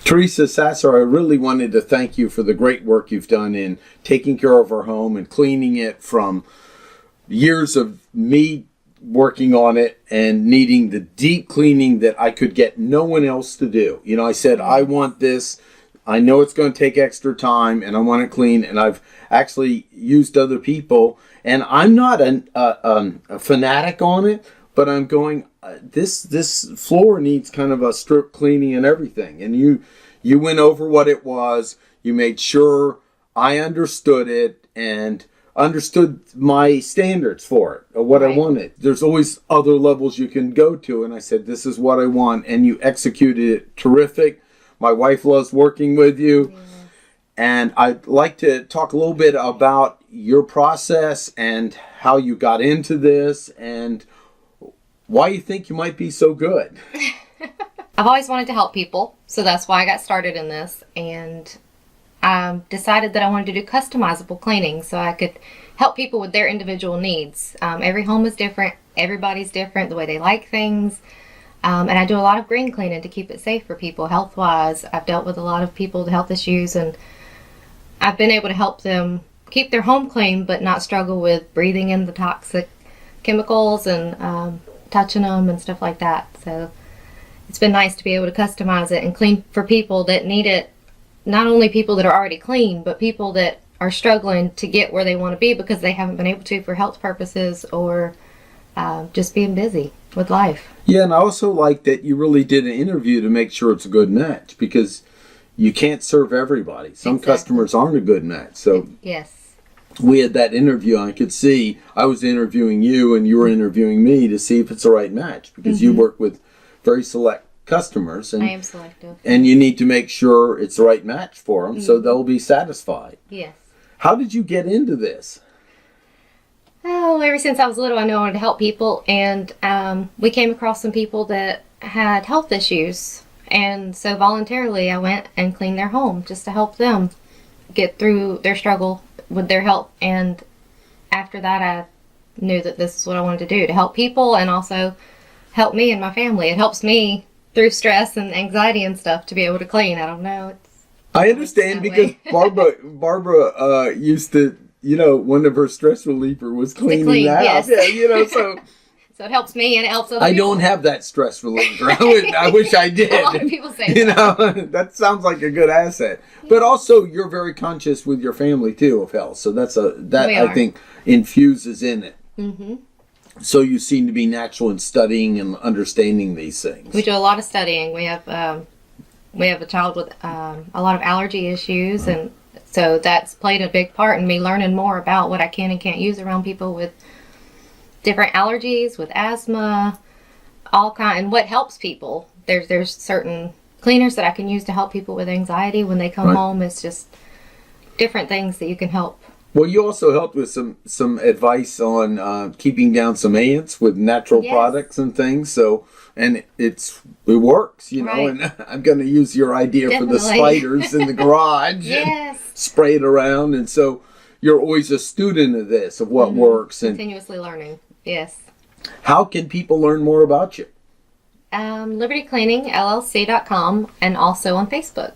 Teresa Sasser, I really wanted to thank you for the great work you've done in taking care of our home and cleaning it from years of me working on it and needing the deep cleaning that I could get no one else to do. You know, I said, I want this. I know it's going to take extra time and I want it clean. And I've actually used other people. And I'm not a fanatic on it, but I'm going, this floor needs kind of a strip cleaning and everything. And you went over what it was. You made sure I understood it and understood my standards for it, or what I wanted. There's always other levels you can go to. And I said, this is what I want. And you executed it terrific. My wife loves working with you. And I'd like to talk a little bit about your process and how you got into this and why you think you might be so good. I've always wanted to help people, so that's why I got started in this. And I decided that I wanted to do customizable cleaning so I could help people with their individual needs. Every home is different. Everybody's different, the way they like things. And I do a lot of green cleaning to keep it safe for people health-wise. I've dealt with a lot of people with health issues, and I've been able to help them keep their home clean but not struggle with breathing in the toxic chemicals and touching them and stuff like that. So it's been nice to be able to customize it and clean for people that need it. Not only people that are already clean, but people that are struggling to get where they want to be because they haven't been able to for health purposes or just being busy with life. Yeah, and I also like that you really did an interview to make sure it's a good match, because you can't serve everybody. Some customers aren't a good match. So yes, we had that interview. I could see I was interviewing you and you were interviewing me to see if it's the right match, because you work with very select customers, and I am selective, and you need to make sure it's the right match for them so they'll be satisfied. Yes. How did you get into this? Oh, ever since I was little, I knew I wanted to help people, and we came across some people that had health issues, and so voluntarily I went and cleaned their home just to help them get through their struggle with their health. And after that, I knew that this is what I wanted to do, to help people and also help me and my family. It helps me through stress and anxiety and stuff to be able to clean. I don't know. I understand, because Barbara used to, you know, one of her stress reliever was cleaning the house. Yes. Yeah, you know, so so it helps me and it helps other I people. don't have that stress reliever. I wish I did. A lot of people say you know, that sounds like a good asset. Yeah. But also, you're very conscious with your family too of health. So I think infuses in it. Mm-hmm. So you seem to be natural in studying and understanding these things. We do a lot of studying. We have a child with a lot of allergy issues, and so that's played a big part in me learning more about what I can and can't use around people with different allergies, with asthma, and what helps people. There's certain cleaners that I can use to help people with anxiety when they come home. It's just different things that you can help. Well, you also helped with some advice on keeping down some ants with natural products and things. So, and it works, you know. And I'm going to use your idea for the spiders in the garage. Yes. And spray it around, and so you're always a student of this, of what works, and continuously learning. Yes. How can people learn more about you? Liberty Cleaning LLC.com, and also on Facebook.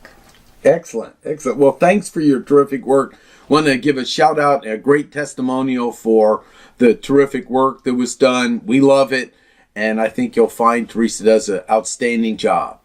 Excellent. Well, thanks for your terrific work. Want to give a shout out, a great testimonial for the terrific work that was done. We love it, and I think you'll find Teresa does an outstanding job.